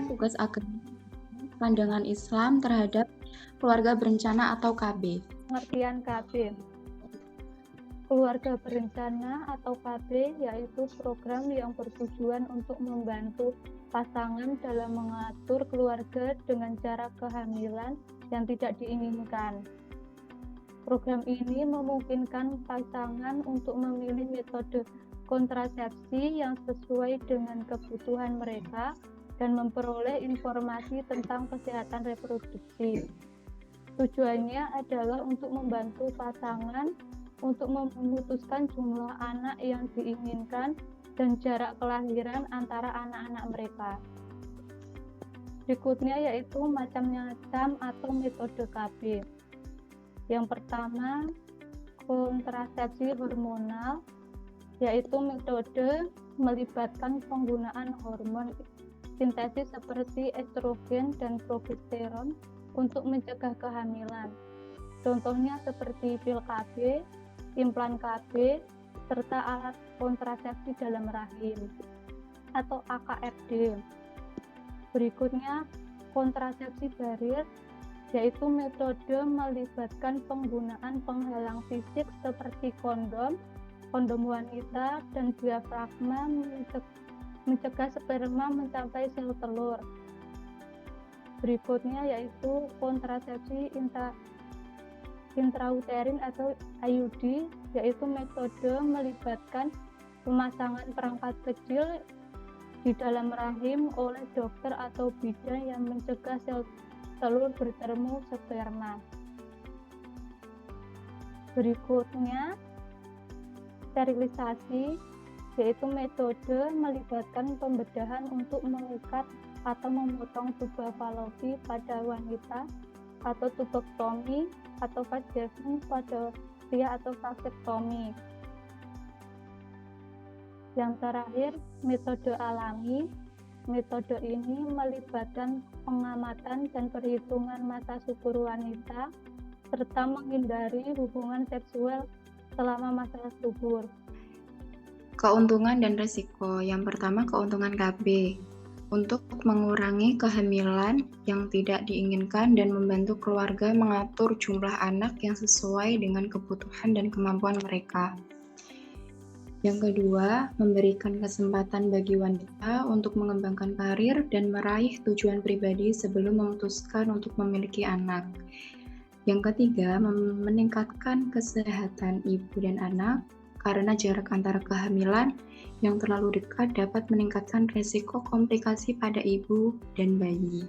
Tugas agama, pandangan Islam terhadap keluarga berencana atau KB. Pengertian KB. Keluarga berencana atau KB yaitu program yang bertujuan untuk membantu pasangan dalam mengatur keluarga dengan cara kehamilan yang tidak diinginkan. Program ini memungkinkan pasangan untuk memilih metode kontrasepsi yang sesuai dengan kebutuhan mereka dan memperoleh informasi tentang kesehatan reproduksi. Tujuannya adalah untuk membantu pasangan untuk memutuskan jumlah anak yang diinginkan dan jarak kelahiran antara anak-anak mereka. Berikutnya yaitu macam-macam atau metode KB. Yang pertama, kontrasepsi hormonal, yaitu metode melibatkan penggunaan hormon sintesis seperti estrogen dan progesteron untuk mencegah kehamilan. Contohnya seperti pil KB, implan KB, serta alat kontrasepsi dalam rahim atau AKRD. Berikutnya, kontrasepsi barir, yaitu metode melibatkan penggunaan penghalang fisik seperti kondom wanita, dan diafragma mencegah sperma mencapai sel telur. Berikutnya yaitu kontrasepsi intrauterin atau IUD, yaitu metode melibatkan pemasangan perangkat kecil di dalam rahim oleh dokter atau bidan yang mencegah sel telur bertemu sperma. Berikutnya, sterilisasi, yaitu metode melibatkan pembedahan untuk mengikat atau memotong tuba falopi pada wanita atau tubektomi atau vasektomi pada pria atau vasektomi. Yang terakhir, metode alami. Metode ini melibatkan pengamatan dan perhitungan masa subur wanita serta menghindari hubungan seksual selama masa subur. Keuntungan dan risiko. Yang pertama, keuntungan KB. Untuk mengurangi kehamilan yang tidak diinginkan dan membantu keluarga mengatur jumlah anak yang sesuai dengan kebutuhan dan kemampuan mereka. Yang kedua, memberikan kesempatan bagi wanita untuk mengembangkan karir dan meraih tujuan pribadi sebelum memutuskan untuk memiliki anak. Yang ketiga, meningkatkan kesehatan ibu dan anak, karena jarak antara kehamilan yang terlalu dekat dapat meningkatkan risiko komplikasi pada ibu dan bayi.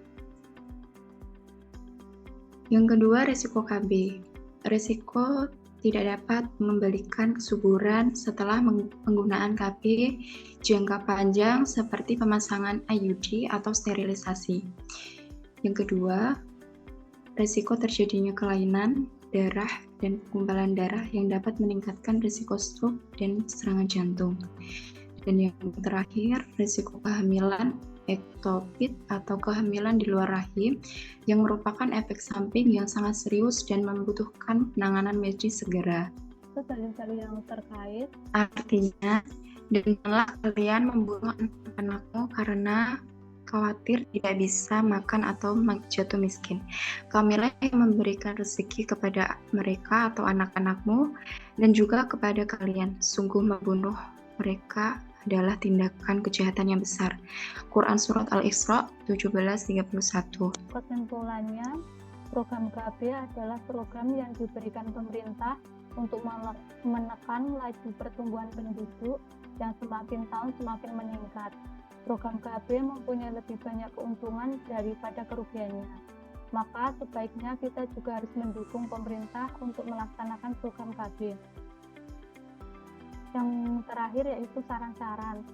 Yang kedua, risiko KB. Risiko tidak dapat mengembalikan kesuburan setelah penggunaan KB jangka panjang seperti pemasangan IUD atau sterilisasi. Yang kedua, risiko terjadinya kelainan darah dan penggumpalan darah yang dapat meningkatkan risiko stroke dan serangan jantung. Dan yang terakhir, risiko kehamilan ektopit atau kehamilan di luar rahim yang merupakan efek samping yang sangat serius dan membutuhkan penanganan medis segera. Itu dalil-dalil yang terkait. Artinya, janganlah kalian membunuh anak-anakmu karena khawatir tidak bisa makan atau jatuh miskin. Kamilah yang memberikan rezeki kepada mereka atau anak-anakmu dan juga kepada kalian. Sungguh membunuh mereka adalah tindakan kejahatan yang besar. Quran Surat Al-Isra 17:31. Kesimpulannya, program KB adalah program yang diberikan pemerintah untuk menekan laju pertumbuhan penduduk yang semakin tahun semakin meningkat. Program KB mempunyai lebih banyak keuntungan daripada kerugiannya. Maka sebaiknya kita juga harus mendukung pemerintah untuk melaksanakan program KB. Yang terakhir yaitu saran-saran.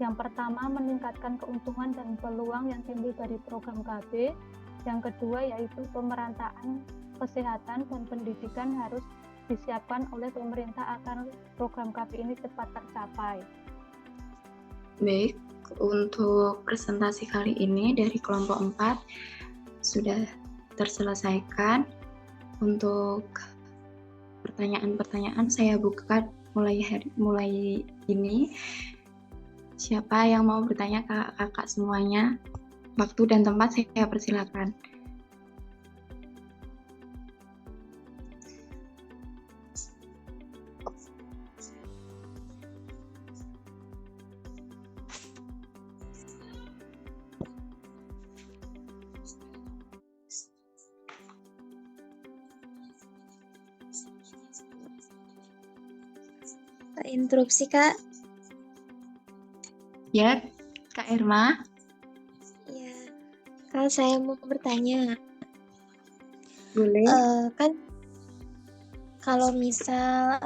Yang pertama, meningkatkan keuntungan dan peluang yang timbul dari program KB. Yang kedua yaitu pemerataan kesehatan dan pendidikan harus disiapkan oleh pemerintah agar program KB ini cepat tercapai. Baik, untuk presentasi kali ini dari kelompok 4 sudah terselesaikan. Untuk pertanyaan-pertanyaan saya buka mulai ini. Siapa yang mau bertanya ke kakak semuanya? Waktu dan tempat saya persilakan. Interupsi, Kak. Ya, Kak Irma. Ya, Kak, saya mau bertanya. Boleh. Kan kalau misal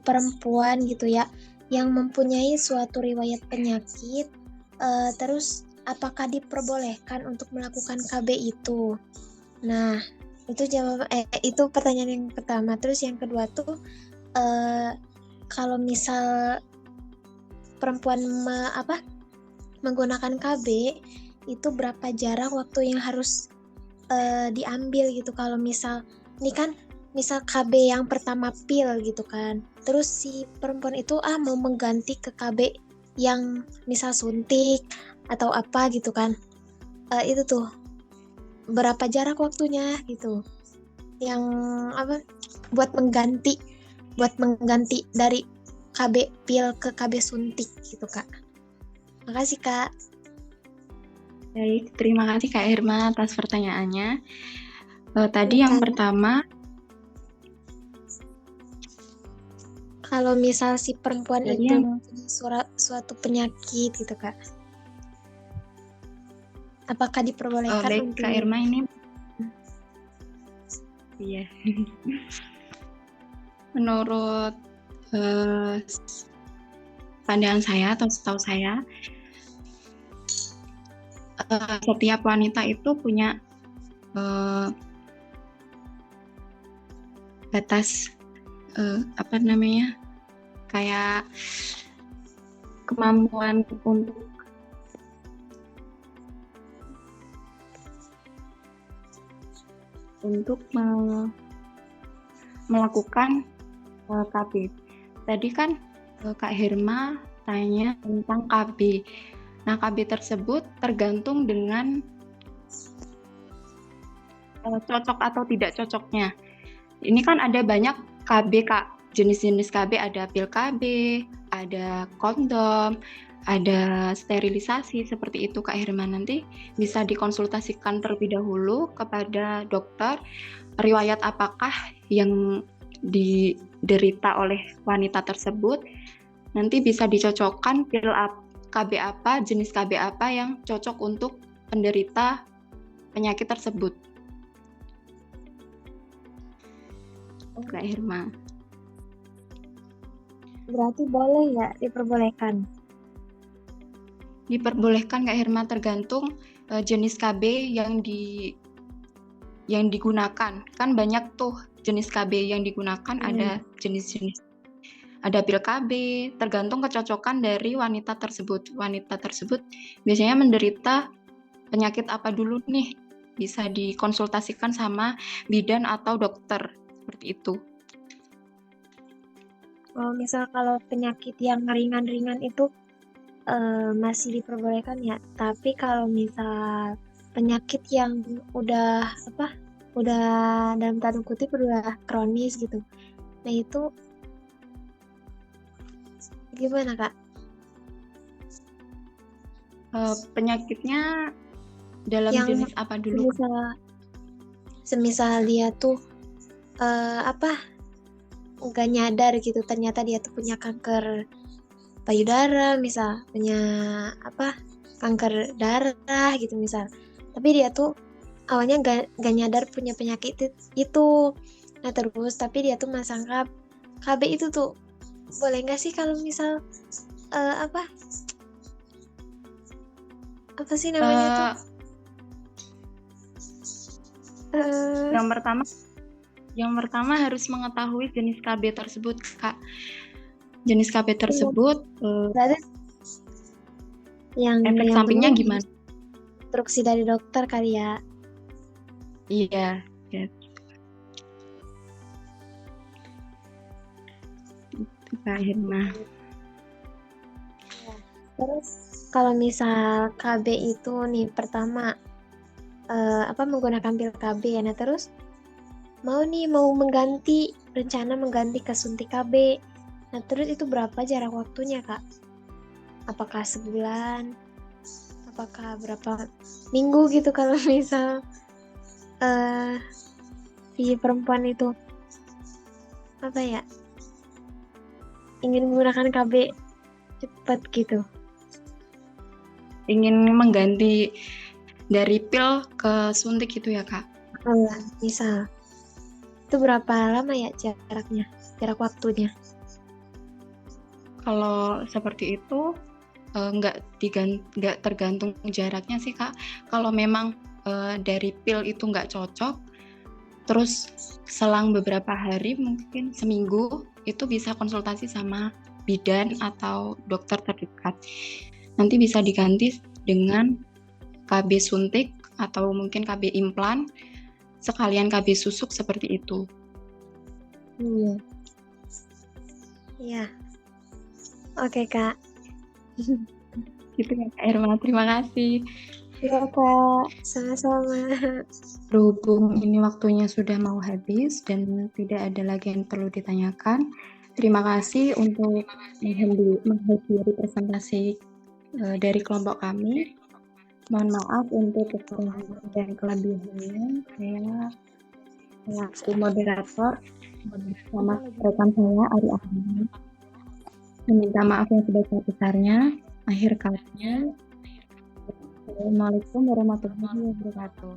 perempuan gitu ya, yang mempunyai suatu riwayat penyakit, terus apakah diperbolehkan untuk melakukan KB itu? Nah, itu pertanyaan yang pertama. Terus yang kedua tuh, kalau misal perempuan menggunakan KB itu berapa jarak waktu yang harus diambil gitu. Kalau misal ini kan misal KB yang pertama pil gitu kan, terus si perempuan itu mau mengganti ke KB yang misal suntik atau apa gitu kan, itu tuh berapa jarak waktunya gitu yang buat mengganti dari KB pil ke KB suntik gitu, Kak. Makasih, Kak. Baik, terima kasih Kak Irma atas pertanyaannya. Tadi yang pertama, kalau misal si perempuan itu mempunyai suatu penyakit gitu, Kak, apakah diperbolehkan baik untuk Kak Irma ini iya. Menurut pandangan saya atau setahu saya, setiap wanita itu punya batas kayak kemampuan untuk melakukan KB. Tadi kan Kak Herma tanya tentang KB. Nah, KB tersebut tergantung dengan cocok atau tidak cocoknya. Ini kan ada banyak KB, Kak. Jenis-jenis KB ada pil KB, ada kondom, ada sterilisasi, seperti itu Kak Herman. Nanti bisa dikonsultasikan terlebih dahulu kepada dokter, riwayat apakah yang diderita oleh wanita tersebut. Nanti bisa dicocokkan pil KB apa, jenis KB apa yang cocok untuk penderita penyakit tersebut. Kak Herma. Berarti boleh ya, diperbolehkan? Diperbolehkan Kak Herma, tergantung jenis KB yang digunakan. Kan banyak tuh jenis KB yang digunakan, ada jenis-jenis. Ada pil KB, tergantung kecocokan dari wanita tersebut. Wanita tersebut biasanya menderita penyakit apa dulu nih? Bisa dikonsultasikan sama bidan atau dokter, seperti itu. Misal kalau penyakit yang ringan-ringan itu masih diperbolehkan ya. Tapi kalau misal penyakit yang udah dalam tanda kutip udah kronis gitu, nah itu gimana, Kak? Penyakitnya dalam yang jenis apa dulu? Semisal dia tuh nggak nyadar gitu, ternyata dia tuh punya kanker payudara, misal punya kanker darah gitu misal, tapi dia tuh awalnya gak nyadar punya penyakit itu. Nah terus tapi dia tuh masang KB itu tuh boleh nggak sih kalau misal apa sih namanya tuh? Yang pertama harus mengetahui jenis KB tersebut, Kak. Jenis KB tersebut yang efek sampingnya gimana? Instruksi dari dokter kali ya. Iya, ya. Itu Kak Hirma. Terus kalau misal KB itu nih pertama menggunakan pil KB ya. Nah terus mau rencana mengganti ke suntik KB. Nah terus itu berapa jarak waktunya Kak? Apakah sebulan? Apakah berapa minggu gitu kalau misal si perempuan itu ingin menggunakan KB cepat gitu? Ingin mengganti dari pil ke suntik gitu ya Kak? Misal itu berapa lama ya jarak waktunya? Kalau seperti itu nggak tergantung jaraknya sih Kak. Kalau memang dari pil itu nggak cocok, terus selang beberapa hari mungkin seminggu itu bisa konsultasi sama bidan atau dokter terdekat. Nanti bisa diganti dengan KB suntik atau mungkin KB implan, sekalian KB susuk seperti itu. Iya. Oke Kak. Gitu ya Kak Irma, terima kasih. Iya Kak, sama-sama. Berhubung ini waktunya sudah mau habis dan tidak ada lagi yang perlu ditanyakan, terima kasih untuk menghadiri presentasi dari kelompok kami. Mohon maaf untuk kekurangan dan kelebihannya. Saya selaku moderator bersama rekan saya Ari Ahmad meminta maaf yang sebesar-besarnya. Akhir kata, Assalamualaikum warahmatullahi wabarakatuh.